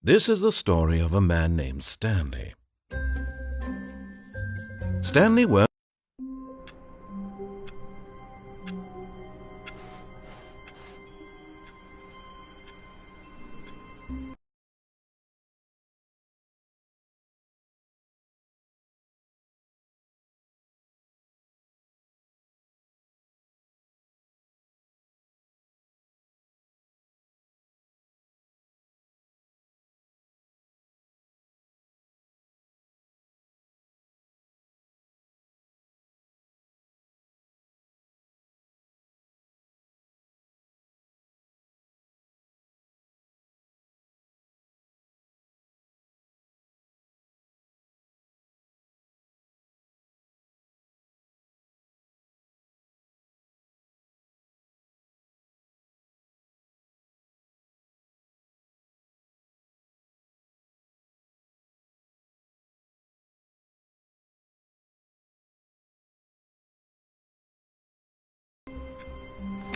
This is the story of a man named Stanley. Stanley worked.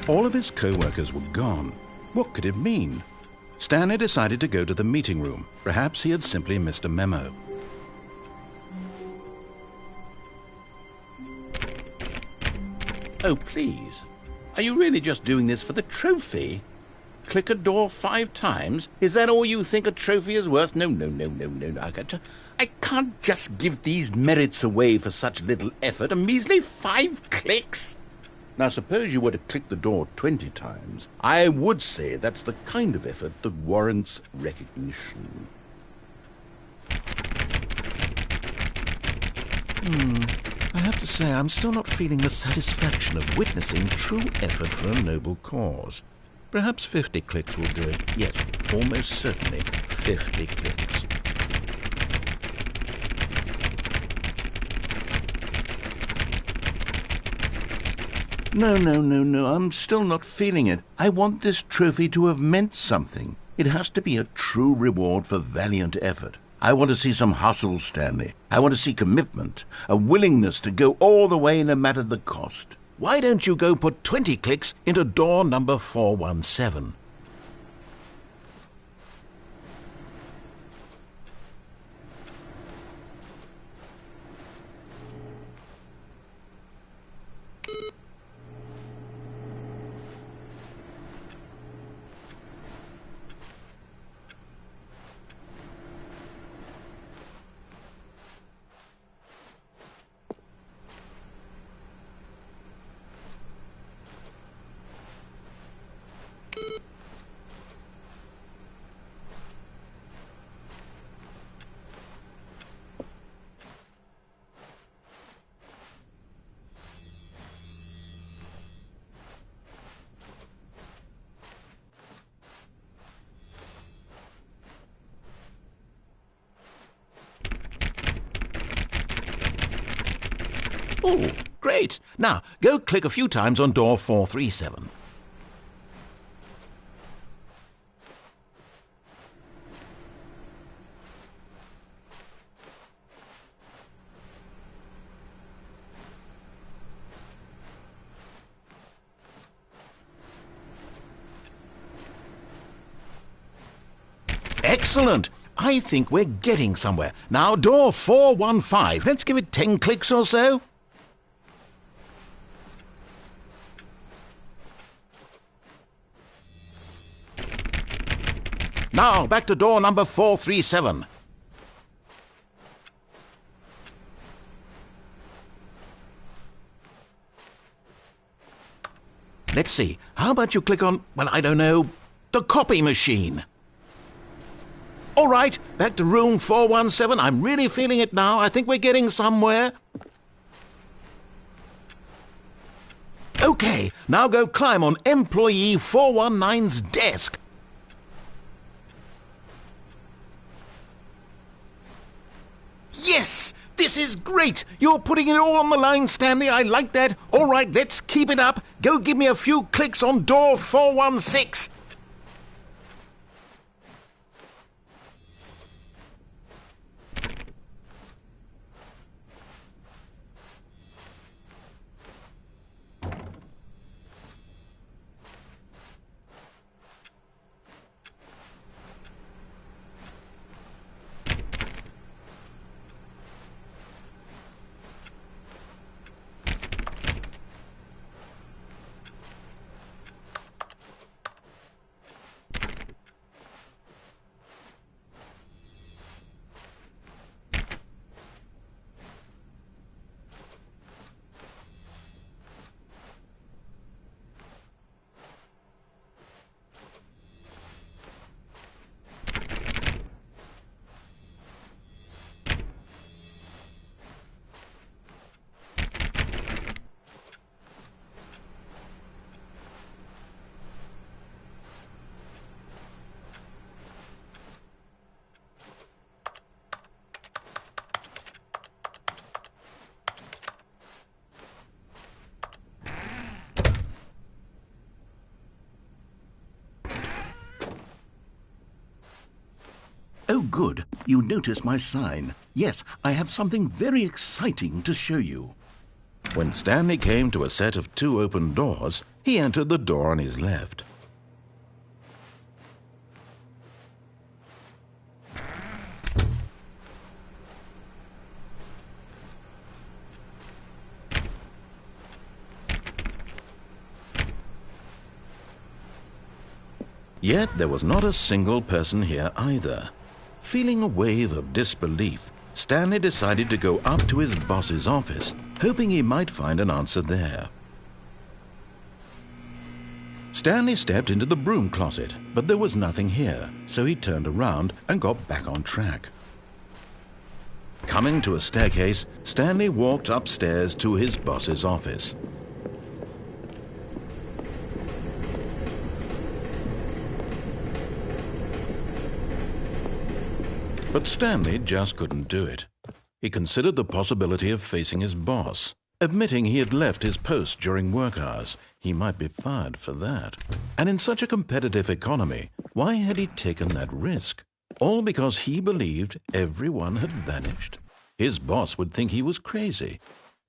All of his co-workers were gone. What could it mean? Stanley decided to go to the meeting room. Perhaps he had simply missed a memo. Oh, please. Are you really just doing this for the trophy? Click a door 5 times? Is that all you think a trophy is worth? No. I can't just give these merits away for such little effort. A measly 5 clicks? Now, suppose you were to click the door 20 times. I would say that's the kind of effort that warrants recognition. I have to say I'm still not feeling the satisfaction of witnessing true effort for a noble cause. Perhaps 50 clicks will do it. Yes, almost certainly 50 clicks. No, I'm still not feeling it. I want this trophy to have meant something. It has to be a true reward for valiant effort. I want to see some hustle, Stanley. I want to see commitment, a willingness to go all the way no matter the cost. Why don't you go put 20 clicks into door number 417? Oh, great. Now, go click a few times on door 437. Excellent. I think we're getting somewhere. Now, door 415. Let's give it 10 clicks or so. Now, back to door number 437. Let's see. How about you click on, well, I don't know, the copy machine? All right, back to room 417. I'm really feeling it now. I think we're getting somewhere. Okay, now go climb on employee 419's desk. Yes! This is great! You're putting it all on the line, Stanley. I like that. All right, let's keep it up. Go give me a few clicks on door 416. Oh, good. You notice my sign. Yes, I have something very exciting to show you. When Stanley came to a set of 2 open doors, he entered the door on his left. Yet there was not a single person here either. Feeling a wave of disbelief, Stanley decided to go up to his boss's office, hoping he might find an answer there. Stanley stepped into the broom closet, but there was nothing here, so he turned around and got back on track. Coming to a staircase, Stanley walked upstairs to his boss's office. But Stanley just couldn't do it. He considered the possibility of facing his boss. Admitting he had left his post during work hours, he might be fired for that. And in such a competitive economy, why had he taken that risk? All because he believed everyone had vanished? His boss would think he was crazy.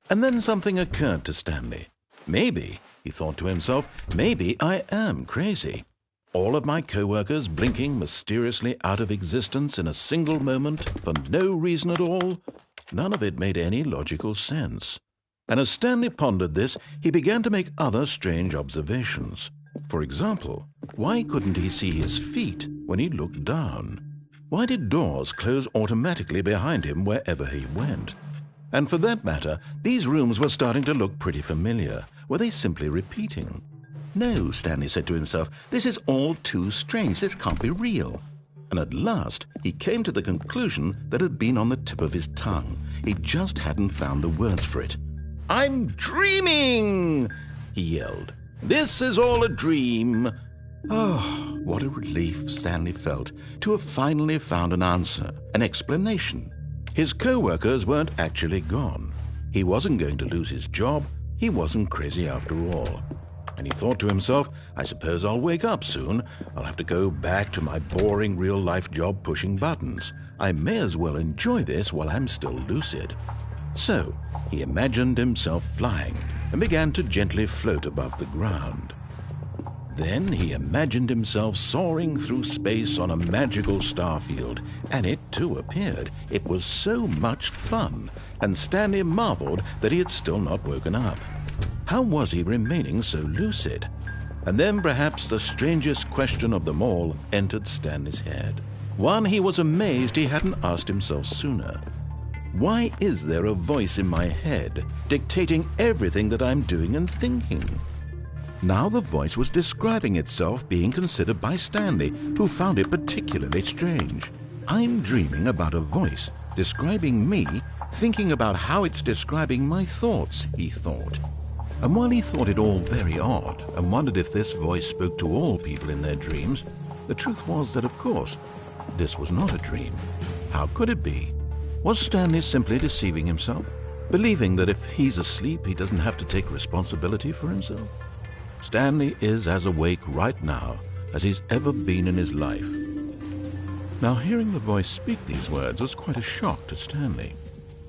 And then something occurred to Stanley. Maybe, he thought to himself, maybe I am crazy. All of my co-workers blinking mysteriously out of existence in a single moment for no reason at all? None of it made any logical sense. And as Stanley pondered this, he began to make other strange observations. For example, why couldn't he see his feet when he looked down? Why did doors close automatically behind him wherever he went? And for that matter, these rooms were starting to look pretty familiar. Were they simply repeating? No, Stanley said to himself, this is all too strange. This can't be real. And at last, he came to the conclusion that had been on the tip of his tongue. He just hadn't found the words for it. "I'm dreaming!" he yelled. "This is all a dream." Oh, what a relief Stanley felt to have finally found an answer, an explanation. His co-workers weren't actually gone. He wasn't going to lose his job. He wasn't crazy after all. And he thought to himself, I suppose I'll wake up soon. I'll have to go back to my boring real-life job pushing buttons. I may as well enjoy this while I'm still lucid. So he imagined himself flying and began to gently float above the ground. Then he imagined himself soaring through space on a magical starfield, and it too appeared. It was so much fun, and Stanley marveled that he had still not woken up. How was he remaining so lucid? And then perhaps the strangest question of them all entered Stanley's head. One he was amazed he hadn't asked himself sooner. Why is there a voice in my head dictating everything that I'm doing and thinking? Now the voice was describing itself being considered by Stanley, who found it particularly strange. I'm dreaming about a voice describing me, thinking about how it's describing my thoughts, he thought. And while he thought it all very odd and wondered if this voice spoke to all people in their dreams, the truth was that, of course, this was not a dream. How could it be? Was Stanley simply deceiving himself, believing that if he's asleep, he doesn't have to take responsibility for himself? Stanley is as awake right now as he's ever been in his life. Now, hearing the voice speak these words was quite a shock to Stanley.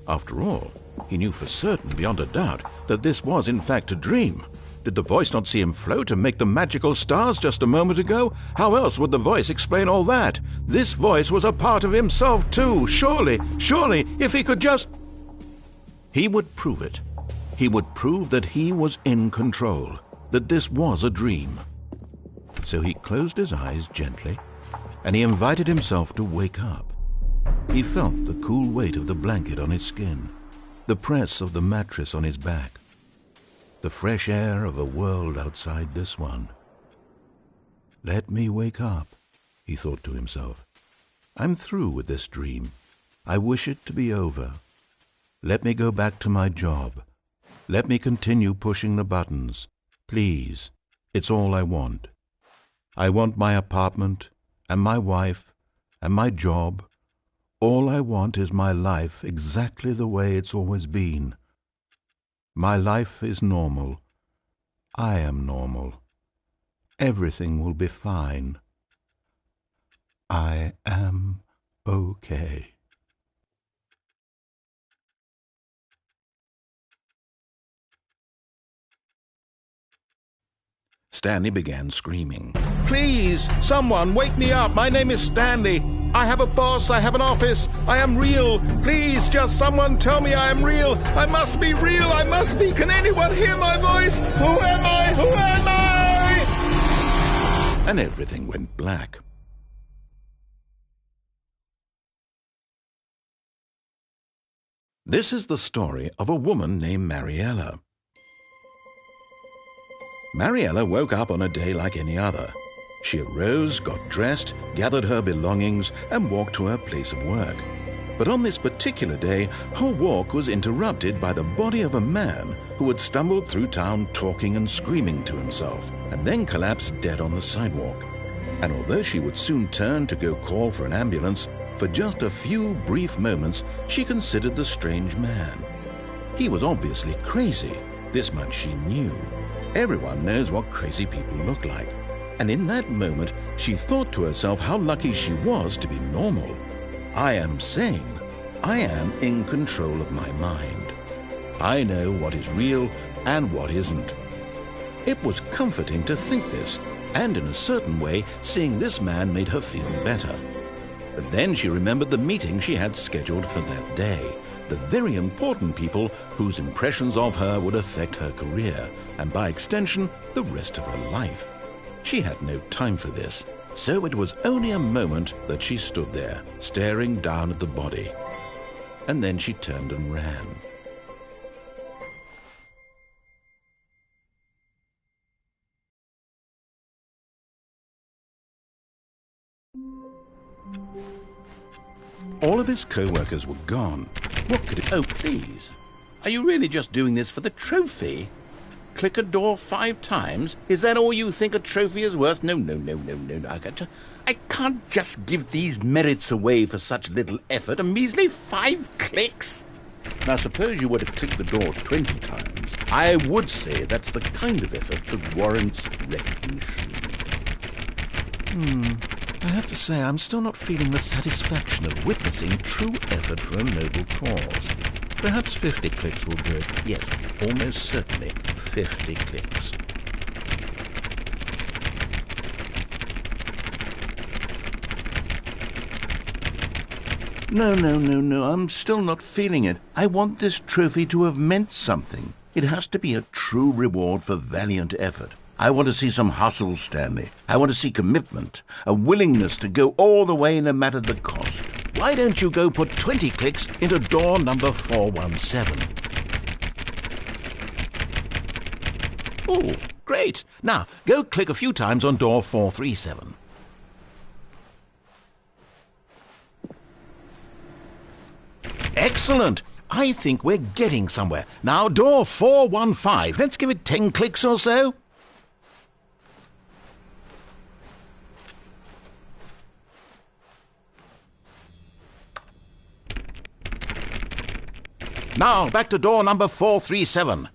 After all, he knew for certain, beyond a doubt, that this was in fact a dream. Did the voice not see him float and make the magical stars just a moment ago? How else would the voice explain all that? This voice was a part of himself too. Surely, if he could just... He would prove it. He would prove that he was in control, that this was a dream. So he closed his eyes gently, and he invited himself to wake up. He felt the cool weight of the blanket on his skin, the press of the mattress on his back, the fresh air of a world outside this one. Let me wake up, he thought to himself. I'm through with this dream. I wish it to be over. Let me go back to my job. Let me continue pushing the buttons. Please, it's all I want. I want my apartment, and my wife, and my job. All I want is my life exactly the way it's always been. My life is normal. I am normal. Everything will be fine. I am okay. Stanley began screaming. Please, someone, wake me up. My name is Stanley. I have a boss. I have an office. I am real. Please, just someone tell me I am real. I must be real. I must be. Can anyone hear my voice? Who am I? Who am I? And everything went black. This is the story of a woman named Mariella. Mariella woke up on a day like any other. She arose, got dressed, gathered her belongings, and walked to her place of work. But on this particular day, her walk was interrupted by the body of a man who had stumbled through town talking and screaming to himself, and then collapsed dead on the sidewalk. And although she would soon turn to go call for an ambulance, for just a few brief moments she considered the strange man. He was obviously crazy, this much she knew. Everyone knows what crazy people look like. And in that moment, she thought to herself how lucky she was to be normal. I am sane. I am in control of my mind. I know what is real and what isn't. It was comforting to think this, and in a certain way, seeing this man made her feel better. But then she remembered the meeting she had scheduled for that day. The very important people whose impressions of her would affect her career, and by extension, the rest of her life. She had no time for this, so it was only a moment that she stood there, staring down at the body. And then she turned and ran. All of his co-workers were gone. What could it... Oh, please. Are you really just doing this for the trophy? Click a door 5 times? Is that all you think a trophy is worth? No. I can't just give these merits away for such little effort. A measly 5 clicks? Now, suppose you were to click the door 20 times. I would say that's the kind of effort that warrants recognition. I have to say, I'm still not feeling the satisfaction of witnessing true effort for a noble cause. Perhaps 50 clicks will do it. Yes, almost certainly 50 clicks. No, I'm still not feeling it. I want this trophy to have meant something. It has to be a true reward for valiant effort. I want to see some hustle, Stanley. I want to see commitment, a willingness to go all the way no matter the cost. Why don't you go put 20 clicks into door number 417? Oh, great. Now, go click a few times on door 437. Excellent. I think we're getting somewhere. Now, door 415. Let's give it 10 clicks or so. Now, back to door number 437.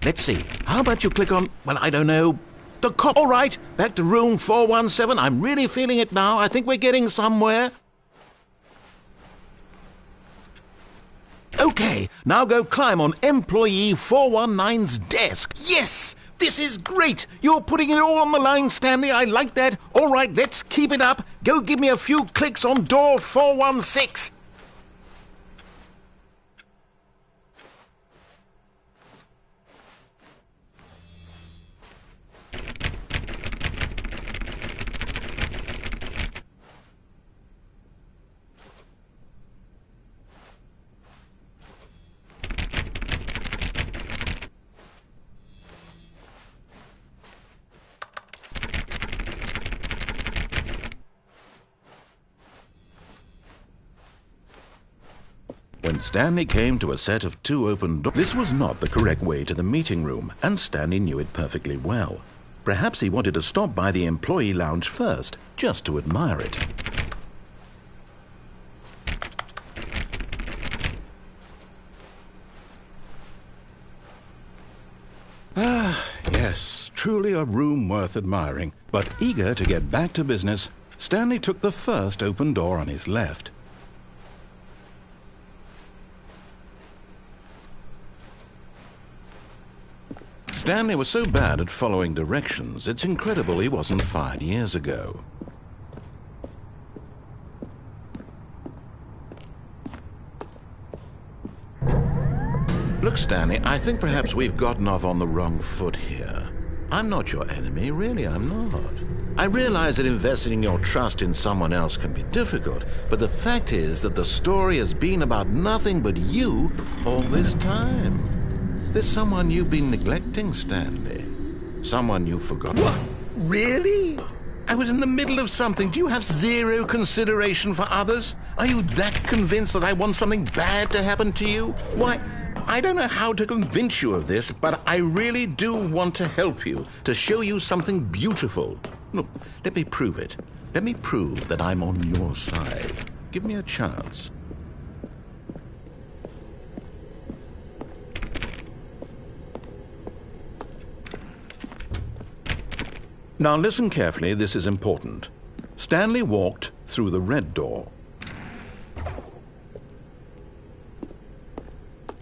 Let's see. How about you click on, well, I don't know, the cop. All right, back to room 417. I'm really feeling it now. I think we're getting somewhere. Okay, now go climb on employee 419's desk. Yes! This is great! You're putting it all on the line, Stanley. I like that. All right, let's keep it up. Go give me a few clicks on door 416. When Stanley came to a set of 2 open doors, this was not the correct way to the meeting room, and Stanley knew it perfectly well. Perhaps he wanted to stop by the employee lounge first, just to admire it. truly a room worth admiring. But eager to get back to business, Stanley took the first open door on his left. Stanley was so bad at following directions, it's incredible he wasn't fired years ago. Look, Stanley, I think perhaps we've gotten off on the wrong foot here. I'm not your enemy, really, I'm not. I realize that investing your trust in someone else can be difficult, but the fact is that the story has been about nothing but you all this time. There's someone you've been neglecting, Stanley. Someone you forgot. What? Really? I was in the middle of something. Do you have zero consideration for others? Are you that convinced that I want something bad to happen to you? Why, I don't know how to convince you of this, but I really do want to help you, to show you something beautiful. Look, let me prove it. Let me prove that I'm on your side. Give me a chance. Now listen carefully, this is important. Stanley walked through the red door.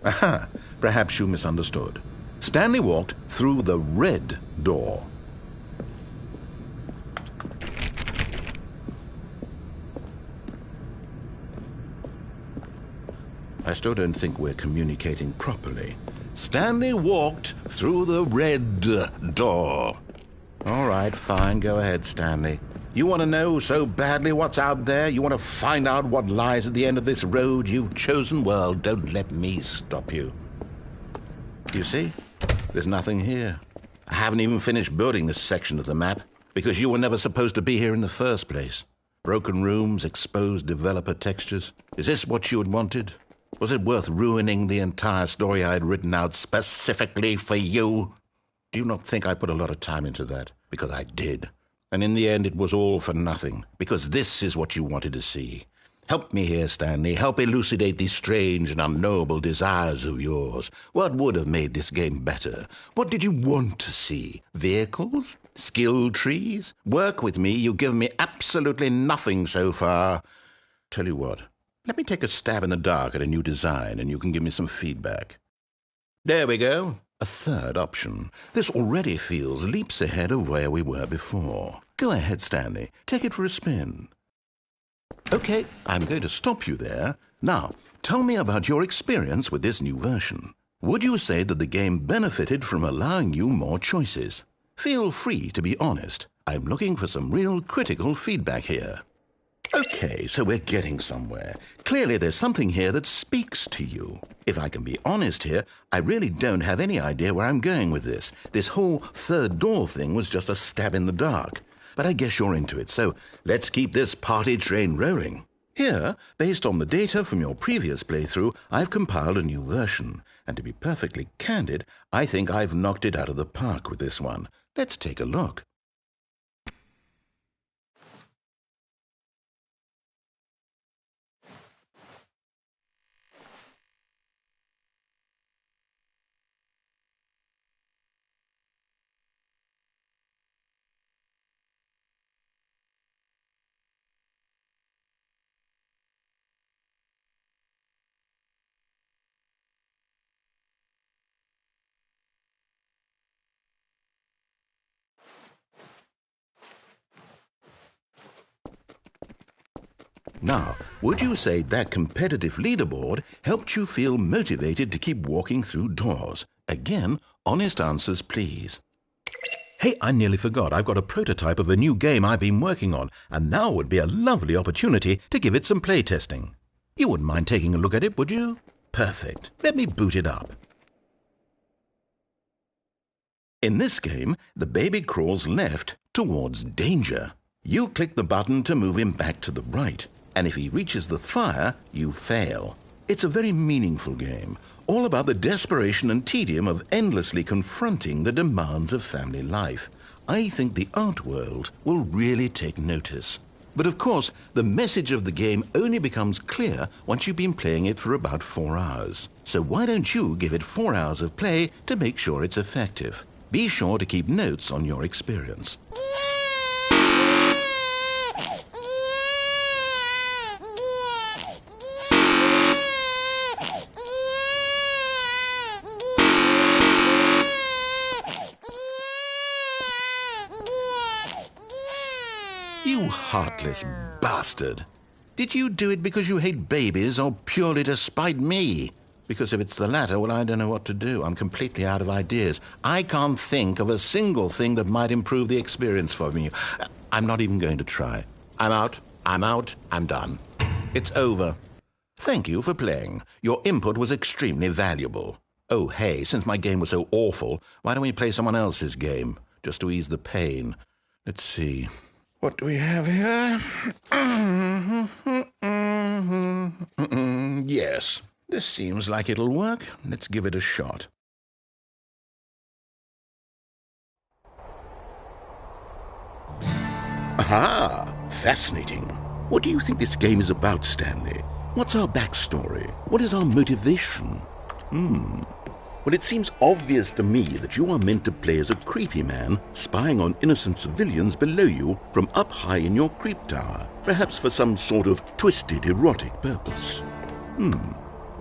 Aha, perhaps you misunderstood. Stanley walked through the red door. I still don't think we're communicating properly. Stanley walked through the red door. All right, fine, go ahead, Stanley. You want to know so badly what's out there? You want to find out what lies at the end of this road you've chosen? Well, don't let me stop you. You see? There's nothing here. I haven't even finished building this section of the map, because you were never supposed to be here in the first place. Broken rooms, exposed developer textures. Is this what you had wanted? Was it worth ruining the entire story I had written out specifically for you? Do you not think I put a lot of time into that? Because I did. And in the end, it was all for nothing. Because this is what you wanted to see. Help me here, Stanley. Help elucidate these strange and unknowable desires of yours. What would have made this game better? What did you want to see? Vehicles? Skill trees? Work with me. You've given me absolutely nothing so far. Tell you what. Let me take a stab in the dark at a new design, and you can give me some feedback. There we go. A third option. This already feels leaps ahead of where we were before. Go ahead, Stanley. Take it for a spin. Okay, I'm going to stop you there. Now, tell me about your experience with this new version. Would you say that the game benefited from allowing you more choices? Feel free to be honest. I'm looking for some real critical feedback here. Okay, so we're getting somewhere. Clearly there's something here that speaks to you. If I can be honest here, I really don't have any idea where I'm going with this. This whole third door thing was just a stab in the dark. But I guess you're into it, so let's keep this party train rolling. Here, based on the data from your previous playthrough, I've compiled a new version. And to be perfectly candid, I think I've knocked it out of the park with this one. Let's take a look. Now, would you say that competitive leaderboard helped you feel motivated to keep walking through doors? Again, honest answers, please. Hey, I nearly forgot. I've got a prototype of a new game I've been working on, and now would be a lovely opportunity to give it some playtesting. You wouldn't mind taking a look at it, would you? Perfect. Let me boot it up. In this game, the baby crawls left towards danger. You click the button to move him back to the right. And if he reaches the fire, you fail. It's a very meaningful game, all about the desperation and tedium of endlessly confronting the demands of family life. I think the art world will really take notice. But of course, the message of the game only becomes clear once you've been playing it for about 4 hours. So why don't you give it 4 hours of play to make sure it's effective? Be sure to keep notes on your experience. You heartless bastard. Did you do it because you hate babies or purely to spite me? Because if it's the latter, well, I don't know what to do. I'm completely out of ideas. I can't think of a single thing that might improve the experience for me. I'm not even going to try. I'm out. I'm done. It's over. Thank you for playing. Your input was extremely valuable. Oh, hey, since my game was so awful, why don't we play someone else's game, just to ease the pain? Let's see. What do we have here? Yes, this seems like it'll work. Let's give it a shot. Aha! Fascinating. What do you think this game is about, Stanley? What's our backstory? What is our motivation? Well, it seems obvious to me that you are meant to play as a creepy man spying on innocent civilians below you from up high in your creep tower, perhaps for some sort of twisted erotic purpose.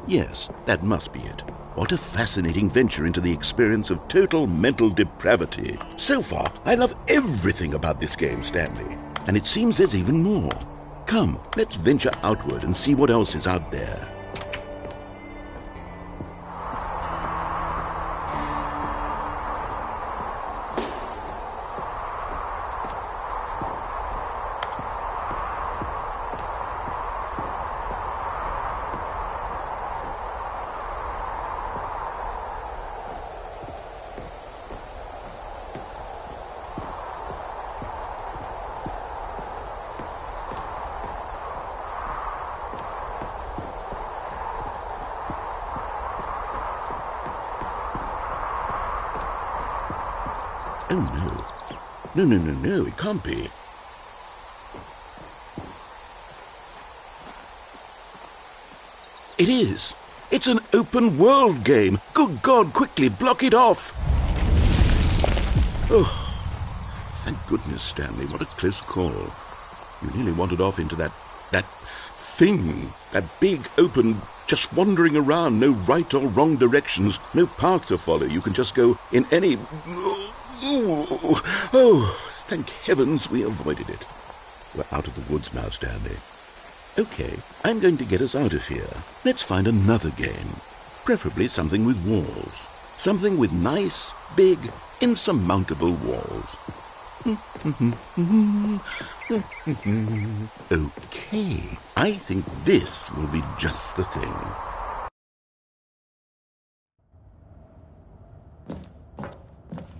Yes, that must be it. What a fascinating venture into the experience of total mental depravity. So far, I love everything about this game, Stanley. And it seems there's even more. Come, let's venture outward and see what else is out there. Oh, no. No, it can't be. It is. It's an open world game. Good God, quickly, block it off. Oh, thank goodness, Stanley. What a close call. You nearly wandered off into that thing. That big, open, just wandering around. No right or wrong directions. No path to follow. You can just go in any... Oh, thank heavens we avoided it. We're out of the woods now, Stanley. Okay, I'm going to get us out of here. Let's find another game. Preferably something with walls. Something with nice, big, insurmountable walls. Okay, I think this will be just the thing.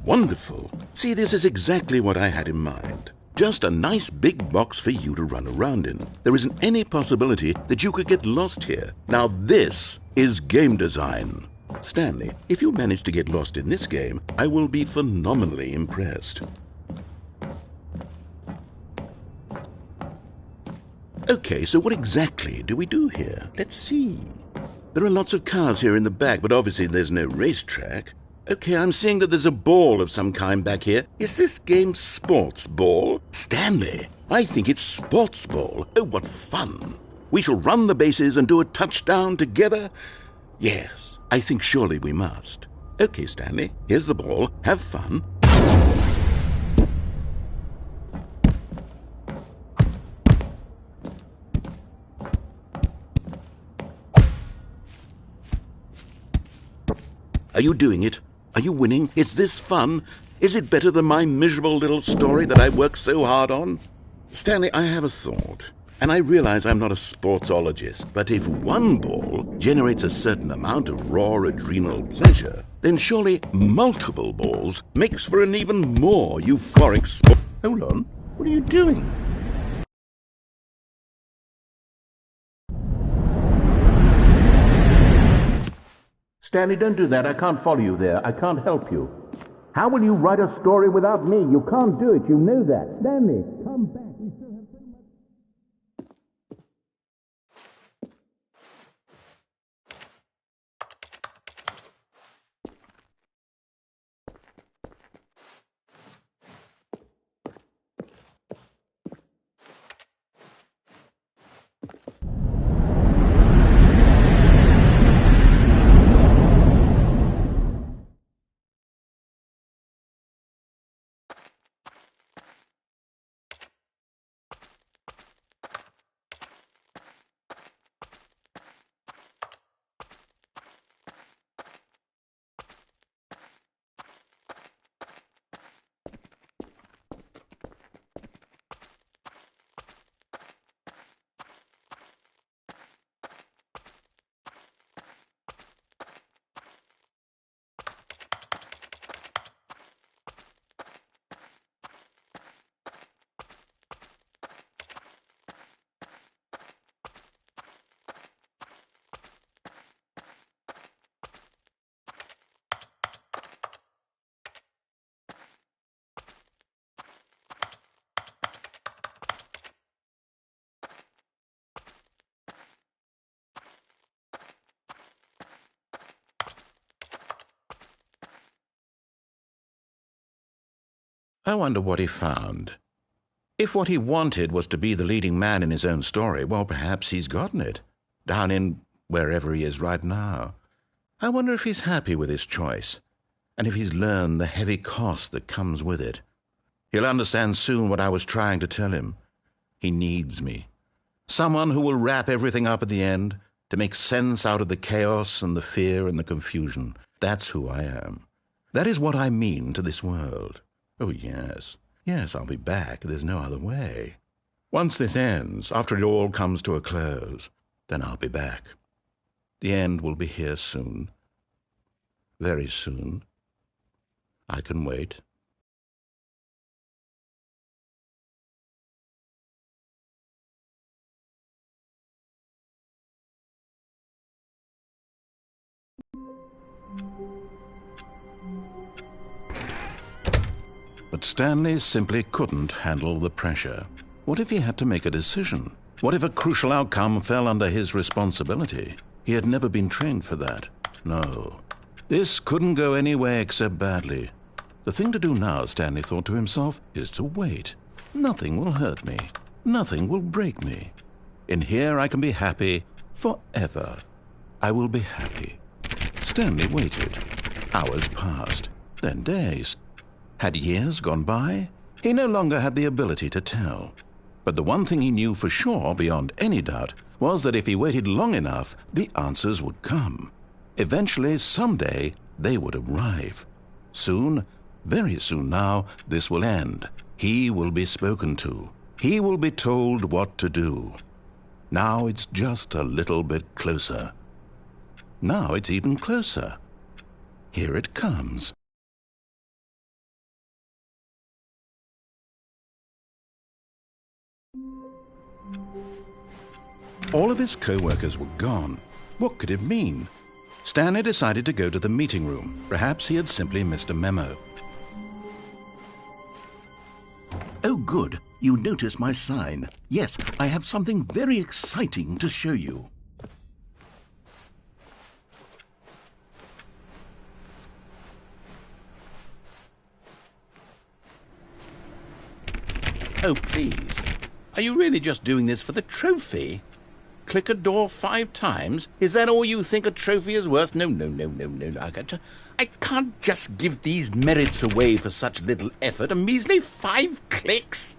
Wonderful. See, this is exactly what I had in mind. Just a nice big box for you to run around in. There isn't any possibility that you could get lost here. Now this is game design. Stanley, if you manage to get lost in this game, I will be phenomenally impressed. Okay, so what exactly do we do here? Let's see. There are lots of cars here in the back, but obviously there's no racetrack. Okay, I'm seeing that there's a ball of some kind back here. Is this game sports ball? Stanley, I think it's sports ball. Oh, what fun. We shall run the bases and do a touchdown together? Yes, I think surely we must. Okay, Stanley, here's the ball. Have fun. Are you doing it? Are you winning? Is this fun? Is it better than my miserable little story that I worked so hard on? Stanley, I have a thought. And I realize I'm not a sportsologist, but if one ball generates a certain amount of raw adrenal pleasure, then surely multiple balls makes for an even more euphoric sport. Hold on. What are you doing? Stanley, don't do that. I can't follow you there. I can't help you. How will you write a story without me? You can't do it. You know that. Stanley, come back. We still have so much... I wonder what he found. If what he wanted was to be the leading man in his own story, well, perhaps he's gotten it, down in wherever he is right now. I wonder if he's happy with his choice, and if he's learned the heavy cost that comes with it. He'll understand soon what I was trying to tell him. He needs me. Someone who will wrap everything up at the end, to make sense out of the chaos and the fear and the confusion. That's who I am. That is what I mean to this world. Oh, yes. Yes, I'll be back. There's no other way. Once this ends, after it all comes to a close, then I'll be back. The end will be here soon. Very soon. I can wait. But Stanley simply couldn't handle the pressure. What if he had to make a decision? What if a crucial outcome fell under his responsibility? He had never been trained for that. No. This couldn't go any way except badly. The thing to do now, Stanley thought to himself, is to wait. Nothing will hurt me. Nothing will break me. In here I can be happy forever. I will be happy. Stanley waited. Hours passed, then days. Had years gone by? He no longer had the ability to tell. But the one thing he knew for sure, beyond any doubt, was that if he waited long enough, the answers would come. Eventually, someday, they would arrive. Soon, very soon now, this will end. He will be spoken to. He will be told what to do. Now it's just a little bit closer. Now it's even closer. Here it comes. All of his co-workers were gone. What could it mean? Stanley decided to go to the meeting room. Perhaps he had simply missed a memo. Oh, good. You noticed my sign. Yes, I have something very exciting to show you. Oh, please. Are you really just doing this for the trophy? Click a door 5 times? Is that all you think a trophy is worth? No. I can't just give these merits away for such little effort. A measly 5 clicks?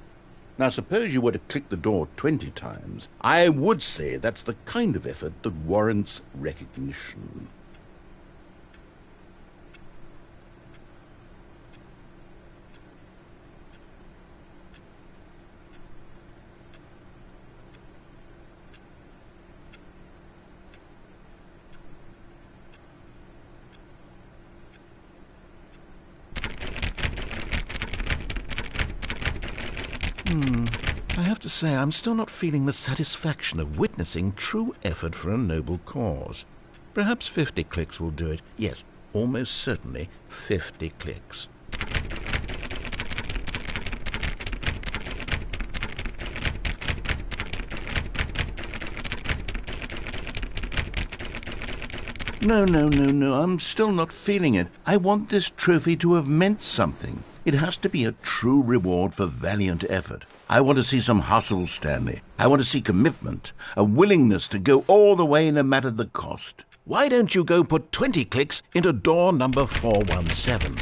Now, suppose you were to click the door 20 times. I would say that's the kind of effort that warrants recognition. I have to say, I'm still not feeling the satisfaction of witnessing true effort for a noble cause. Perhaps 50 clicks will do it. Yes, almost certainly 50 clicks. No, I'm still not feeling it. I want this trophy to have meant something. It has to be a true reward for valiant effort. I want to see some hustle, Stanley. I want to see commitment, a willingness to go all the way no matter the cost. Why don't you go put 20 clicks into door number 417?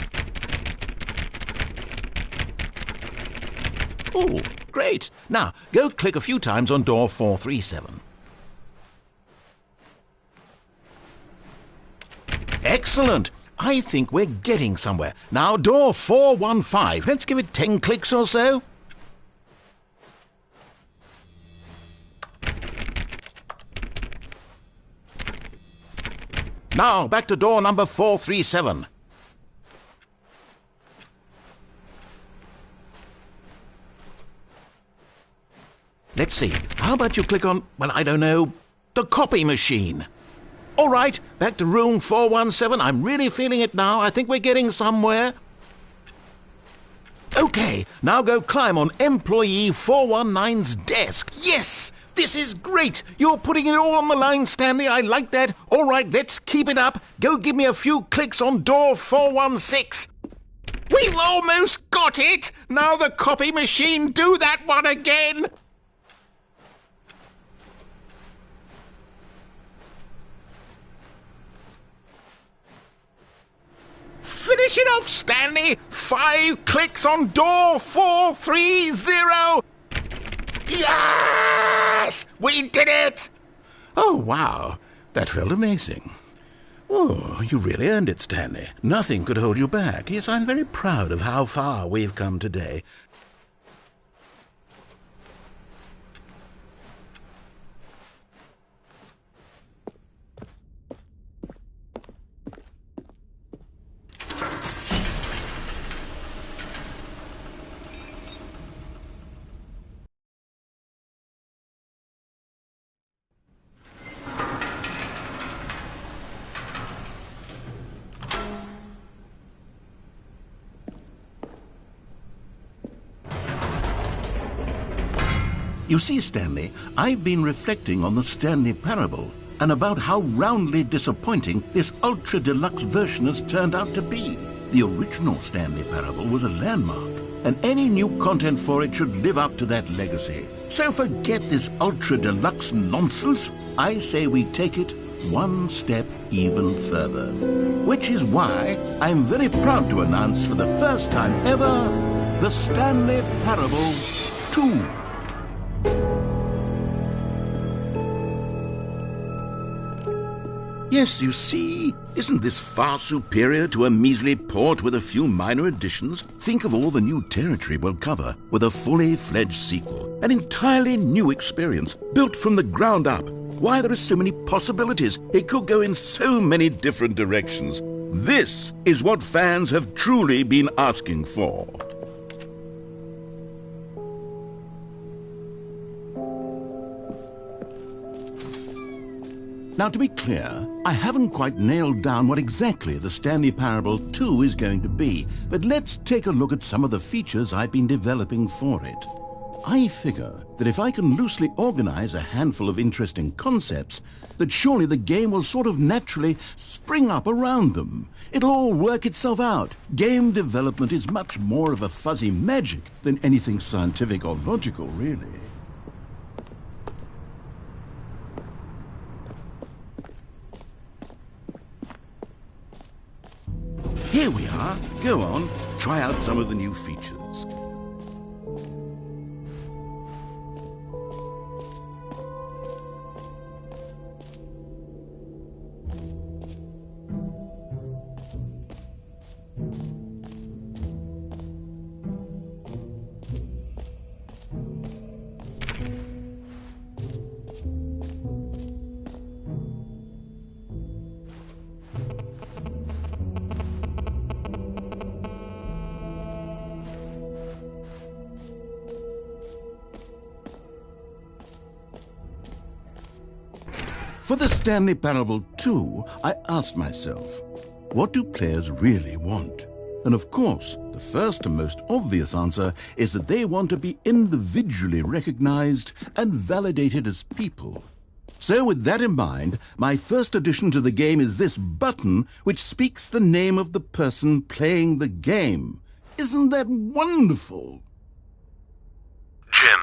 Oh, great. Now, go click a few times on door 437. Excellent. I think we're getting somewhere. Now, door 415. Let's give it 10 clicks or so. Now, back to door number 437. Let's see. How about you click on, well, I don't know, the copy machine? All right, back to room 417. I'm really feeling it now. I think we're getting somewhere. Okay, now go climb on employee 419's desk. Yes! This is great! You're putting it all on the line, Stanley. I like that. All right, let's keep it up. Go give me a few clicks on door 416. We've almost got it! Now the copy machine, do that one again! Finish it off, Stanley! 5 clicks on door 430! Yes! We did it! Oh, wow. That felt amazing. Oh, you really earned it, Stanley. Nothing could hold you back. Yes, I'm very proud of how far we've come today. You see, Stanley, I've been reflecting on the Stanley Parable and about how roundly disappointing this ultra-deluxe version has turned out to be. The original Stanley Parable was a landmark, and any new content for it should live up to that legacy. So forget this ultra-deluxe nonsense. I say we take it one step even further. Which is why I'm very proud to announce for the first time ever, the Stanley Parable 2. Yes, you see, isn't this far superior to a measly port with a few minor additions? Think of all the new territory we'll cover with a fully fledged sequel. An entirely new experience, built from the ground up. Why, there are so many possibilities. It could go in so many different directions. This is what fans have truly been asking for. Now, to be clear, I haven't quite nailed down what exactly the Stanley Parable 2 is going to be, but let's take a look at some of the features I've been developing for it. I figure that if I can loosely organize a handful of interesting concepts, that surely the game will sort of naturally spring up around them. It'll all work itself out. Game development is much more of a fuzzy magic than anything scientific or logical, really. Here we are. Go on, try out some of the new features. For the Stanley Parable 2, I asked myself, what do players really want? And of course, the first and most obvious answer is that they want to be individually recognized and validated as people. So with that in mind, my first addition to the game is this button which speaks the name of the person playing the game. Isn't that wonderful? Jim.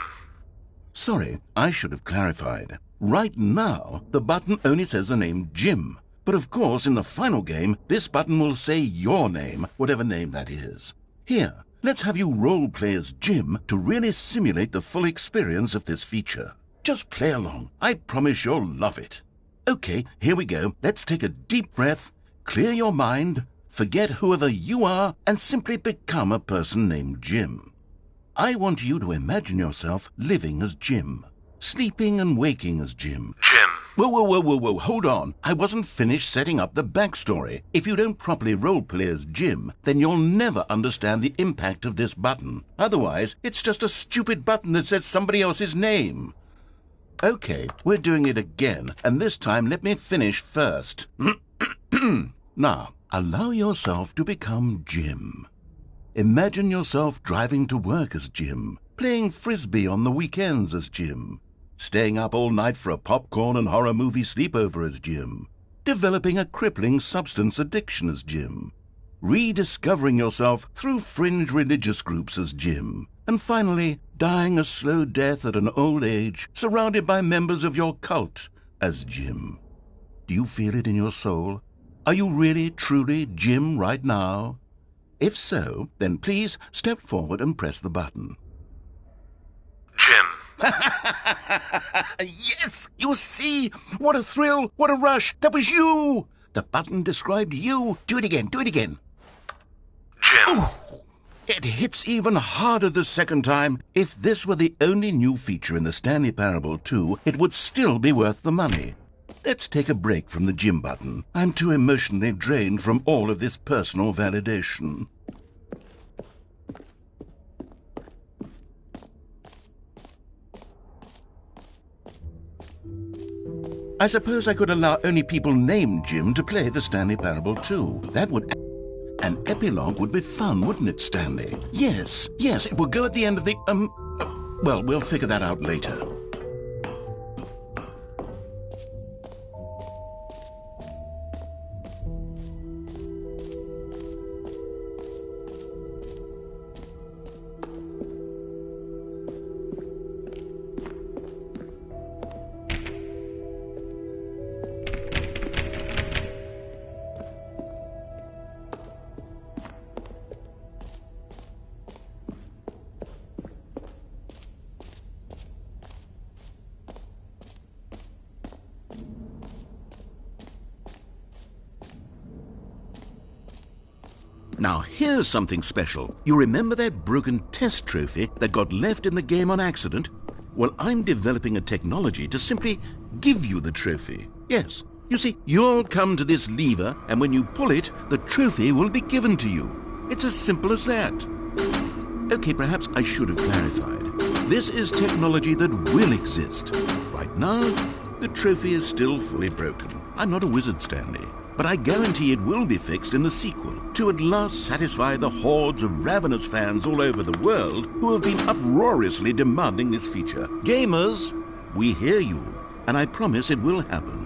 Sorry, I should have clarified. Right now, the button only says the name Jim. But of course, in the final game, this button will say your name, whatever name that is. Here, let's have you role-play as Jim to really simulate the full experience of this feature. Just play along. I promise you'll love it. Okay, here we go. Let's take a deep breath, clear your mind, forget whoever you are, and simply become a person named Jim. I want you to imagine yourself living as Jim. Sleeping and waking as Jim. Jim. Whoa, hold on. I wasn't finished setting up the backstory. If you don't properly roleplay as Jim, then you'll never understand the impact of this button. Otherwise, it's just a stupid button that says somebody else's name. Okay, we're doing it again, and this time let me finish first. Now, allow yourself to become Jim. Imagine yourself driving to work as Jim, playing frisbee on the weekends as Jim, staying up all night for a popcorn and horror movie sleepover as Jim, developing a crippling substance addiction as Jim, rediscovering yourself through fringe religious groups as Jim, and finally dying a slow death at an old age, surrounded by members of your cult as Jim. Do you feel it in your soul? Are you really, truly Jim right now? If so, then please step forward and press the button. Jim. Yes! You see? What a thrill! What a rush! That was you! The button described you. Do it again. Do it again. Jim. Oh, it hits even harder the second time. If this were the only new feature in the Stanley Parable 2, it would still be worth the money. Let's take a break from the Jim button. I'm too emotionally drained from all of this personal validation. I suppose I could allow only people named Jim to play the Stanley Parable 2. That would... An epilogue would be fun, wouldn't it, Stanley? Yes, it would go at the end of the... well, we'll figure that out later. Now, here's something special. You remember that broken test trophy that got left in the game on accident? Well, I'm developing a technology to simply give you the trophy. Yes. You see, you'll come to this lever, and when you pull it, the trophy will be given to you. It's as simple as that. Okay, perhaps I should have clarified. This is technology that will exist. Right now, the trophy is still fully broken. I'm not a wizard, Stanley. But I guarantee it will be fixed in the sequel, to at last satisfy the hordes of ravenous fans all over the world who have been uproariously demanding this feature. Gamers, we hear you, and I promise it will happen.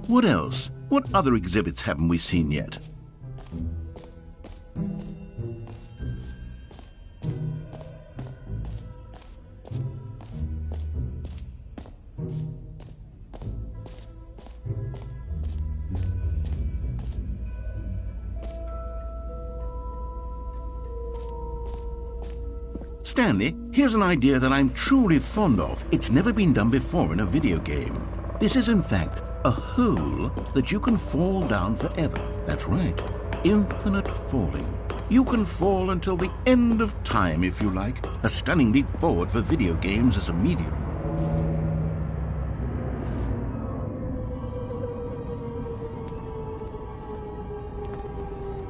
What else? What other exhibits haven't we seen yet? Stanley, here's an idea that I'm truly fond of. It's never been done before in a video game. This is, in fact, a hole that you can fall down forever. That's right. Infinite falling. You can fall until the end of time, if you like. A stunning leap forward for video games as a medium.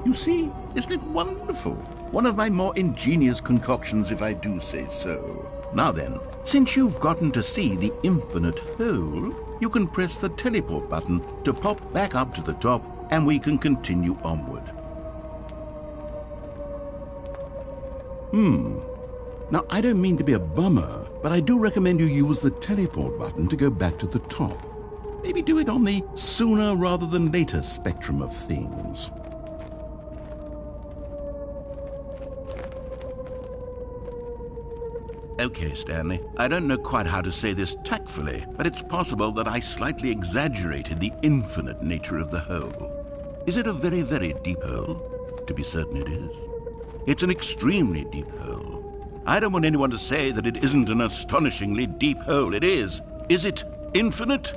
You see, isn't it wonderful? One of my more ingenious concoctions, if I do say so. Now then, since you've gotten to see the infinite hole, you can press the teleport button to pop back up to the top, and we can continue onward. Now, I don't mean to be a bummer, but I do recommend you use the teleport button to go back to the top. Maybe do it on the sooner rather than later spectrum of things. Okay, Stanley, I don't know quite how to say this tactfully, but it's possible that I slightly exaggerated the infinite nature of the hole. Is it a very, very deep hole? To be certain it is. It's an extremely deep hole. I don't want anyone to say that it isn't an astonishingly deep hole. It is. Is it infinite?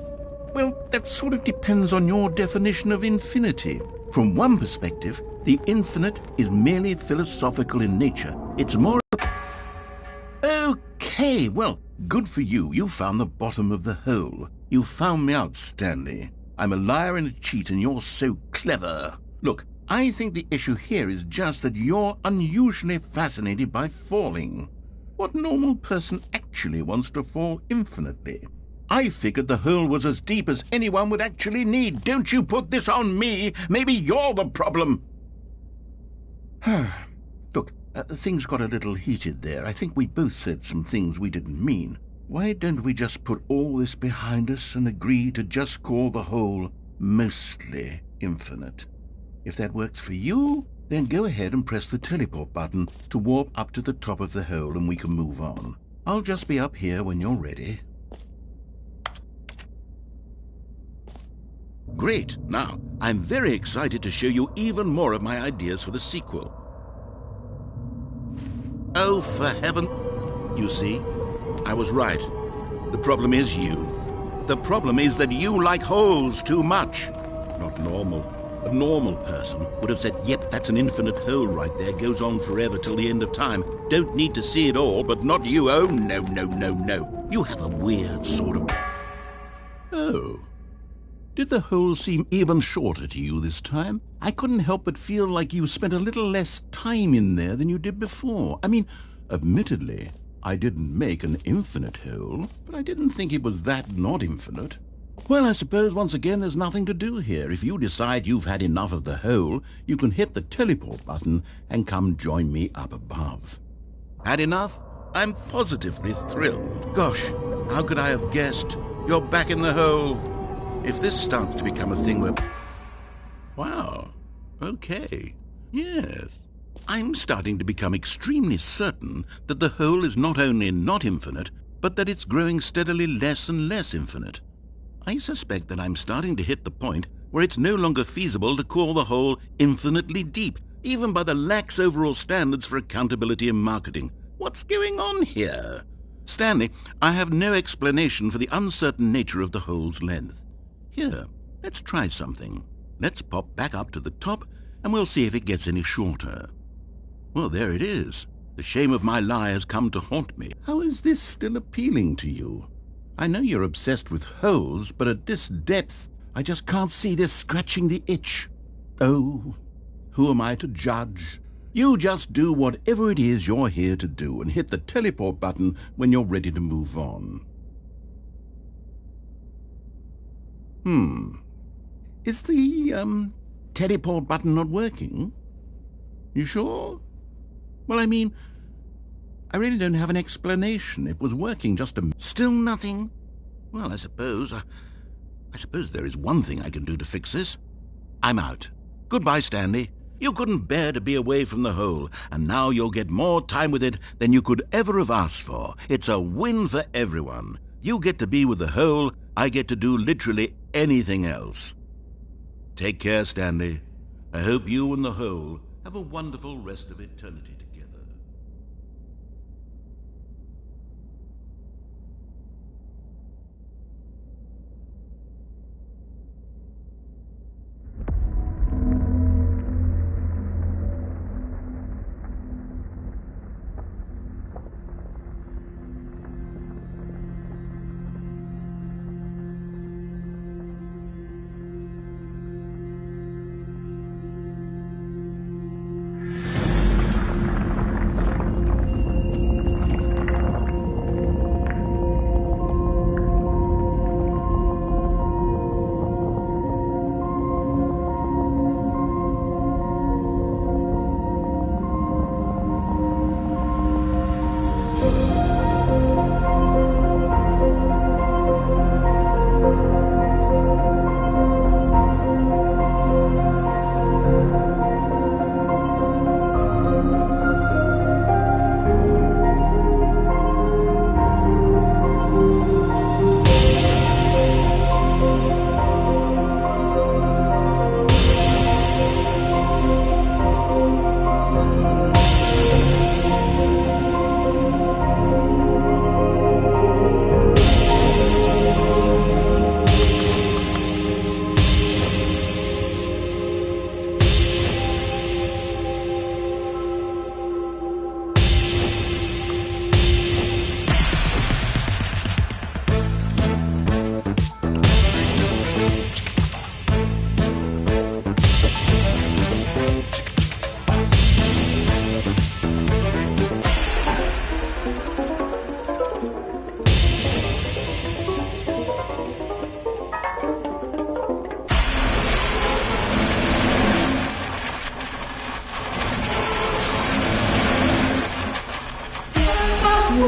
Well, that sort of depends on your definition of infinity. From one perspective, the infinite is merely philosophical in nature. It's more... Okay, well, good for you. You found the bottom of the hole. You found me out, Stanley. I'm a liar and a cheat, and you're so clever. Look, I think the issue here is just that you're unusually fascinated by falling. What normal person actually wants to fall infinitely? I figured the hole was as deep as anyone would actually need. Don't you put this on me. Maybe you're the problem. Look, things got a little heated there. I think we both said some things we didn't mean. Why don't we just put all this behind us and agree to just call the hole mostly infinite? If that works for you, then go ahead and press the teleport button to warp up to the top of the hole and we can move on. I'll just be up here when you're ready. Great. Now, I'm very excited to show you even more of my ideas for the sequel. Oh, for heaven... You see, I was right. The problem is you. The problem is that you like holes too much. Not normal. A normal person would have said, yep, that's an infinite hole right there, goes on forever till the end of time. Don't need to see it all, but not you. Oh, no, no, no, no. You have a weird sort of... Oh. Did the hole seem even shorter to you this time? I couldn't help but feel like you spent a little less time in there than you did before. I mean, admittedly, I didn't make an infinite hole, but I didn't think it was that not infinite. Well, I suppose once again there's nothing to do here. If you decide you've had enough of the hole, you can hit the teleport button and come join me up above. Had enough? I'm positively thrilled. Gosh, how could I have guessed? You're back in the hole. If this starts to become a thing where... Wow. Okay. Yes. I'm starting to become extremely certain that the hole is not only not infinite, but that it's growing steadily less and less infinite. I suspect that I'm starting to hit the point where it's no longer feasible to call the hole infinitely deep, even by the lax overall standards for accountability and marketing. What's going on here? Stanley, I have no explanation for the uncertain nature of the hole's length. Here, let's try something. Let's pop back up to the top, and we'll see if it gets any shorter. Well, there it is. The shame of my lie has come to haunt me. How is this still appealing to you? I know you're obsessed with holes, but at this depth, I just can't see this scratching the itch. Oh, who am I to judge? You just do whatever it is you're here to do and hit the teleport button when you're ready to move on. Is the, teleport button not working? You sure? Well, I mean, I really don't have an explanation. It was working just a... Still nothing? Well, I suppose there is one thing I can do to fix this. I'm out. Goodbye, Stanley. You couldn't bear to be away from the hole, and now you'll get more time with it than you could ever have asked for. It's a win for everyone. You get to be with the hole, I get to do literally anything else. Take care, Stanley. I hope you and the hole have a wonderful rest of eternity together. My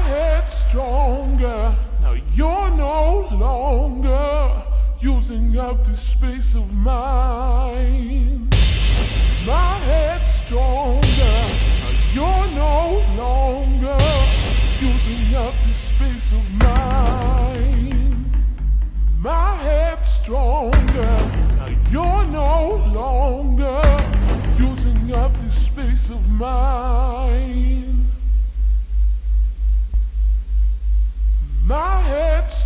head's stronger. Now you're no longer using up this space of mine. My head's stronger. Now you're no longer using up this space of mine. My head's stronger. Now you're no longer using up this space of mine. My head's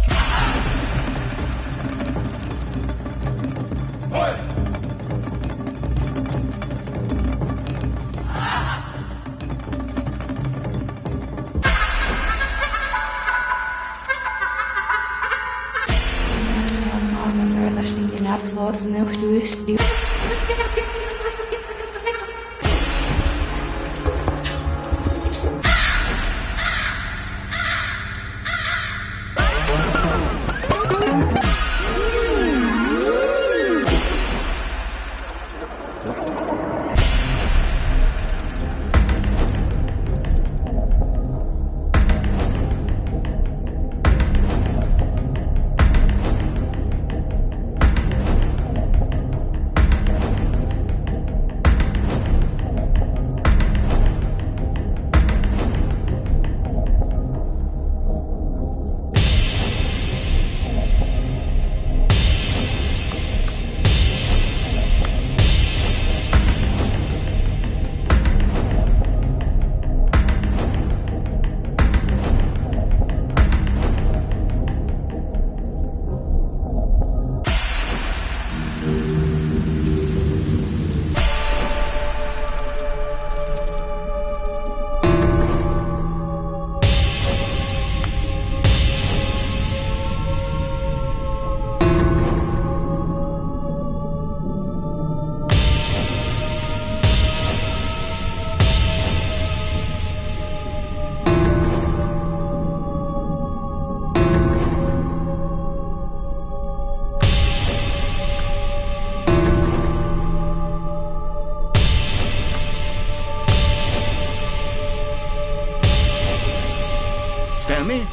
Stanley?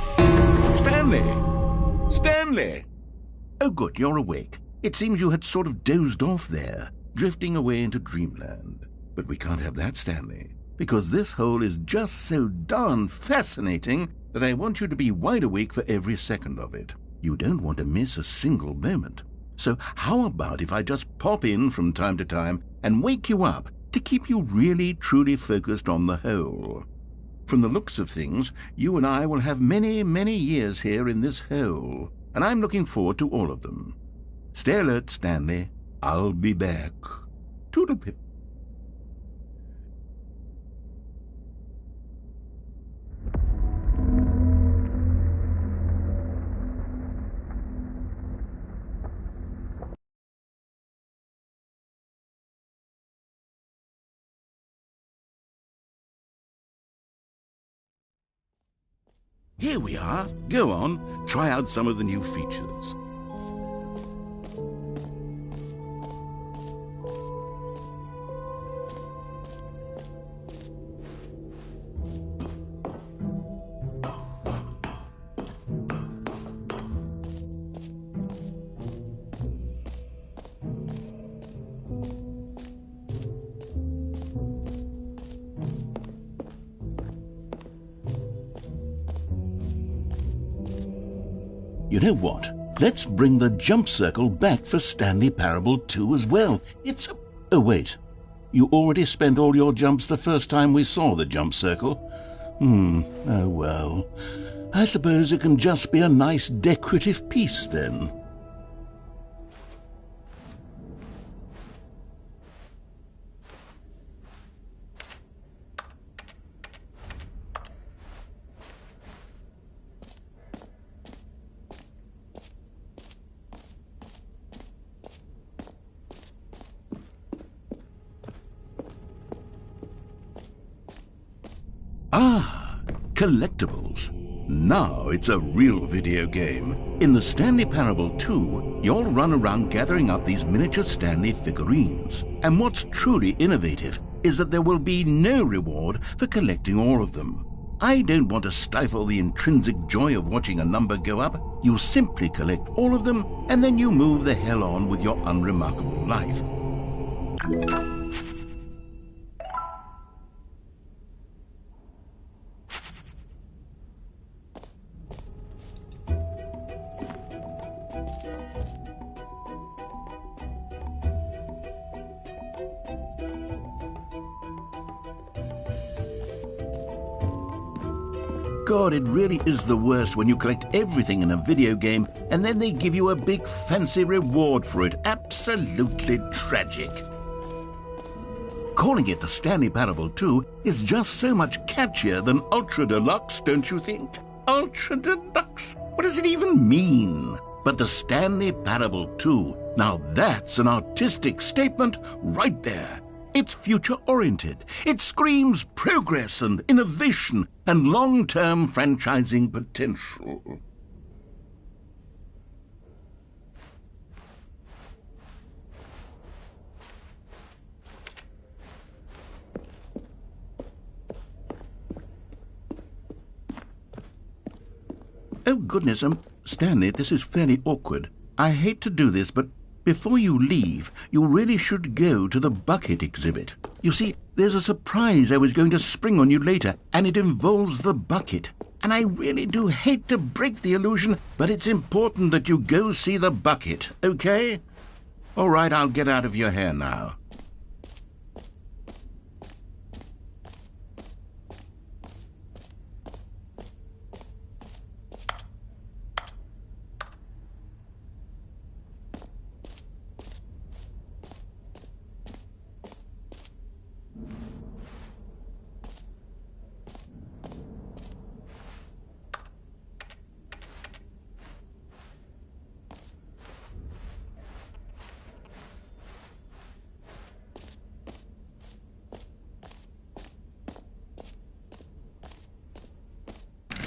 Stanley? Stanley? Oh, good, you're awake. It seems you had sort of dozed off there, drifting away into dreamland. But we can't have that, Stanley, because this hole is just so darn fascinating that I want you to be wide awake for every second of it. You don't want to miss a single moment. So how about if I just pop in from time to time and wake you up to keep you really, truly focused on the hole? From the looks of things, you and I will have many, many years here in this hole, and I'm looking forward to all of them. Stay alert, Stanley. I'll be back. Toodle-pip. Here we are. Go on, try out some of the new features. You know what? Let's bring the jump circle back for Stanley Parable 2 as well. It's a... Oh, wait. You already spent all your jumps the first time we saw the jump circle? Oh well. I suppose it can just be a nice decorative piece then. Ah, collectibles. Now it's a real video game. In the Stanley Parable 2, you'll run around gathering up these miniature Stanley figurines. And what's truly innovative is that there will be no reward for collecting all of them. I don't want to stifle the intrinsic joy of watching a number go up. You simply collect all of them, and then you move the hell on with your unremarkable life. God, it really is the worst when you collect everything in a video game and then they give you a big fancy reward for it. Absolutely tragic. Calling it the Stanley Parable 2 is just so much catchier than Ultra Deluxe, don't you think? Ultra Deluxe? What does it even mean? But the Stanley Parable 2, now that's an artistic statement right there. It's future-oriented. It screams progress and innovation and long-term franchising potential. Oh, goodness, Stanley, this is fairly awkward. I hate to do this, but before you leave, you really should go to the bucket exhibit. You see, there's a surprise I was going to spring on you later, and it involves the bucket. And I really do hate to break the illusion, but it's important that you go see the bucket, okay? All right, I'll get out of your hair now.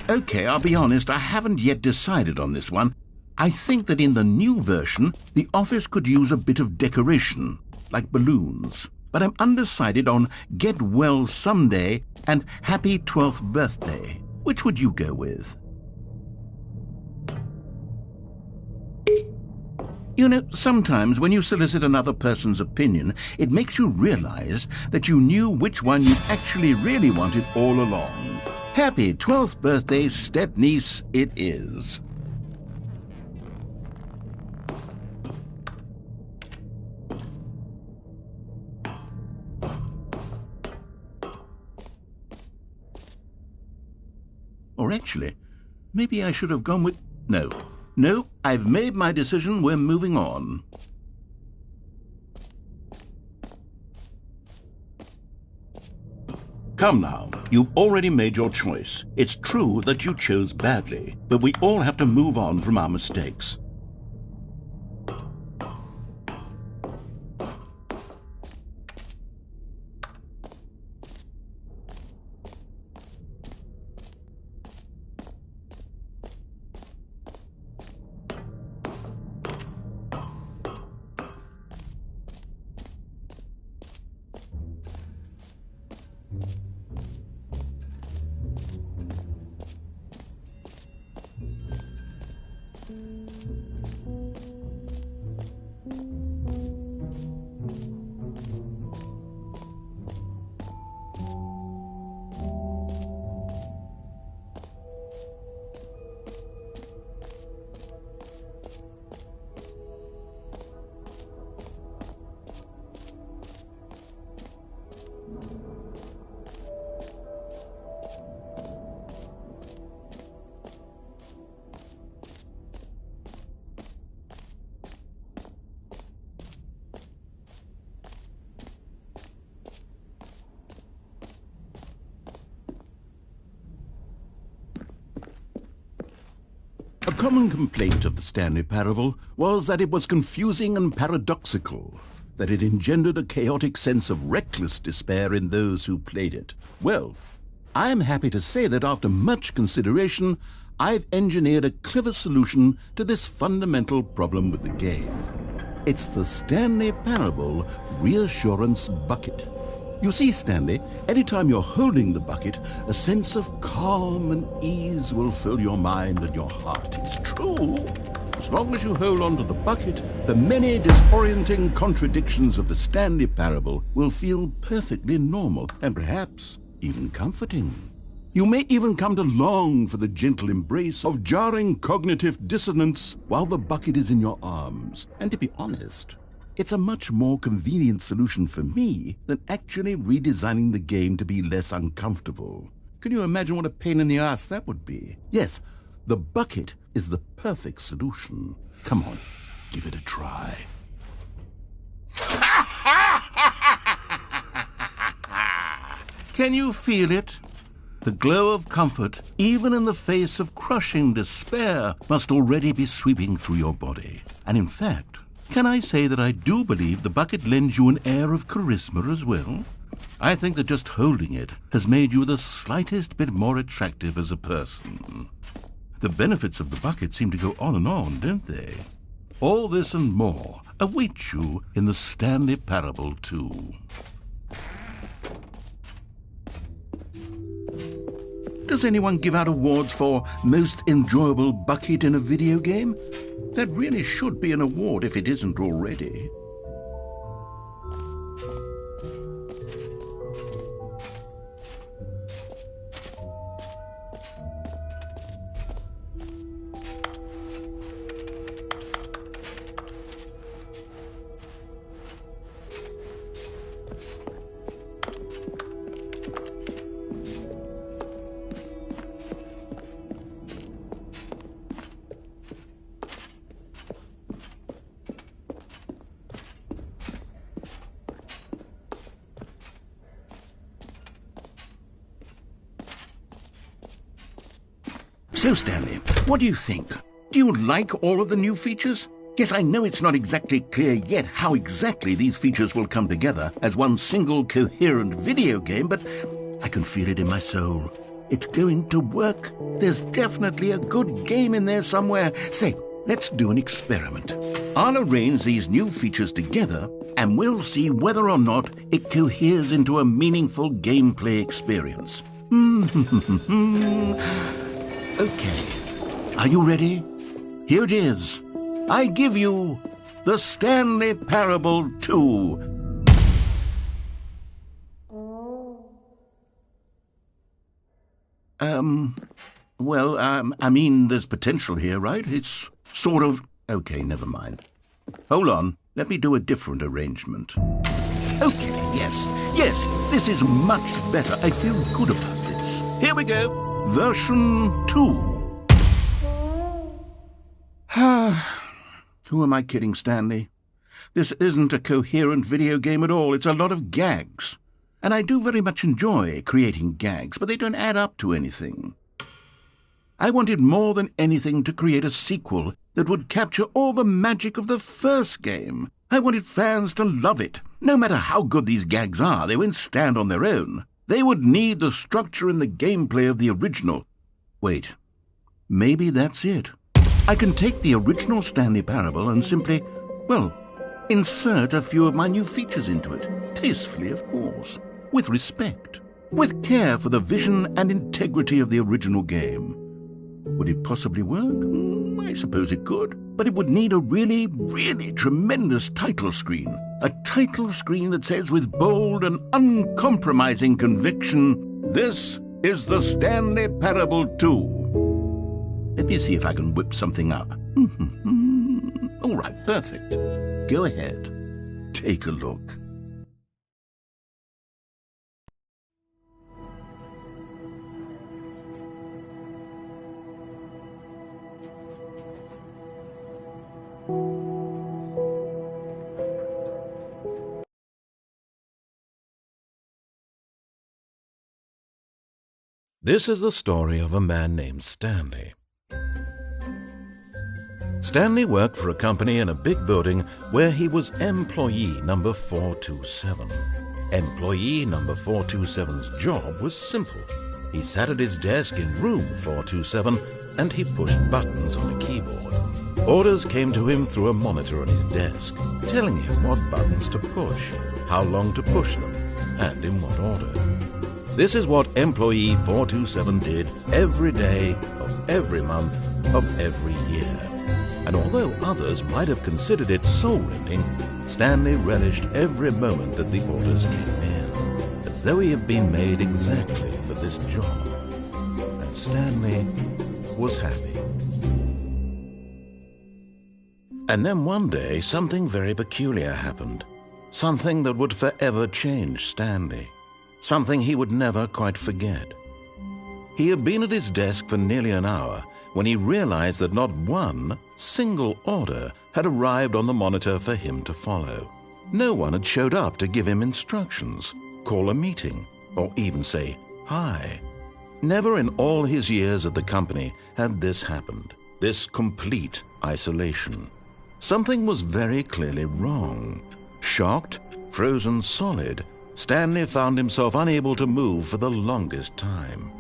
Okay, I'll be honest, I haven't yet decided on this one. I think that in the new version, the office could use a bit of decoration, like balloons. But I'm undecided on Get Well Someday and Happy 12th Birthday. Which would you go with? You know, sometimes when you solicit another person's opinion, it makes you realize that you knew which one you actually really wanted all along. Happy 12th birthday, step-niece, it is. Or actually, maybe I should have gone with... No, I've made my decision, we're moving on. Come now, you've already made your choice. It's true that you chose badly, but we all have to move on from our mistakes. A common complaint of the Stanley Parable was that it was confusing and paradoxical, that it engendered a chaotic sense of reckless despair in those who played it. Well, I'm happy to say that after much consideration, I've engineered a clever solution to this fundamental problem with the game. It's the Stanley Parable Reassurance Bucket. You see, Stanley, anytime you're holding the bucket, a sense of calm and ease will fill your mind and your heart. It's true. As long as you hold on to the bucket, the many disorienting contradictions of the Stanley Parable will feel perfectly normal and perhaps even comforting. You may even come to long for the gentle embrace of jarring cognitive dissonance while the bucket is in your arms. And to be honest, it's a much more convenient solution for me than actually redesigning the game to be less uncomfortable. Can you imagine what a pain in the ass that would be? Yes, the bucket is the perfect solution. Come on, give it a try. Can you feel it? The glow of comfort, even in the face of crushing despair, must already be sweeping through your body. And in fact, can I say that I do believe the bucket lends you an air of charisma as well? I think that just holding it has made you the slightest bit more attractive as a person. The benefits of the bucket seem to go on, don't they? All this and more await you in the Stanley Parable 2. Does anyone give out awards for most enjoyable bucket in a video game? That really should be an award if it isn't already. So, Stanley, what do you think? Do you like all of the new features? Yes, I know it's not exactly clear yet how exactly these features will come together as one single coherent video game, but I can feel it in my soul. It's going to work. There's definitely a good game in there somewhere. Say, let's do an experiment. I'll arrange these new features together, and we'll see whether or not it coheres into a meaningful gameplay experience. Okay, are you ready? Here it is. I give you the Stanley Parable 2. I mean, there's potential here, right? It's sort of... Okay, never mind. Hold on, let me do a different arrangement. Okay, yes, this is much better. I feel good about this. Here we go. Version 2. Who am I kidding, Stanley? This isn't a coherent video game at all. It's a lot of gags. And I do very much enjoy creating gags, but they don't add up to anything. I wanted more than anything to create a sequel that would capture all the magic of the first game. I wanted fans to love it. No matter how good these gags are, they won't stand on their own. They would need the structure and the gameplay of the original. Wait, maybe that's it. I can take the original Stanley Parable and simply, insert a few of my new features into it. Tastefully, of course. With respect. With care for the vision and integrity of the original game. Would it possibly work? I suppose it could. But it would need a really, really tremendous title screen. A title screen that says with bold and uncompromising conviction, "This is the Stanley Parable 2. Let me see if I can whip something up. All right, perfect. Go ahead. Take a look. This is the story of a man named Stanley. Stanley worked for a company in a big building where he was employee number 427. Employee number 427's job was simple. He sat at his desk in room 427 and he pushed buttons on a keyboard. Orders came to him through a monitor on his desk, telling him what buttons to push, how long to push them, and in what order. This is what employee 427 did every day of every month of every year. And although others might have considered it soul-rending, Stanley relished every moment that the orders came in, as though he had been made exactly for this job. And Stanley was happy. And then one day, something very peculiar happened. Something that would forever change Stanley. Something he would never quite forget. He had been at his desk for nearly an hour when he realized that not one single order had arrived on the monitor for him to follow. No one had showed up to give him instructions, call a meeting, or even say hi. Never in all his years at the company had this happened, this complete isolation. Something was very clearly wrong. Shocked, frozen solid, Stanley found himself unable to move for the longest time.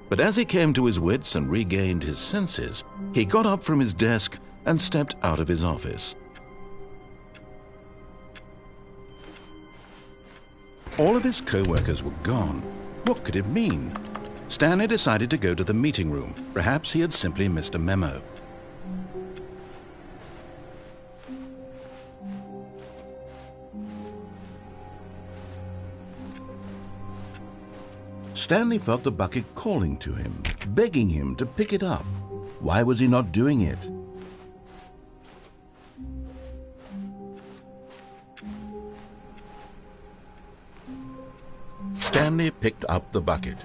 But as he came to his wits and regained his senses, he got up from his desk and stepped out of his office. All of his co-workers were gone. What could it mean? Stanley decided to go to the meeting room. Perhaps he had simply missed a memo. Stanley felt the bucket calling to him, begging him to pick it up. Why was he not doing it? Stanley picked up the bucket.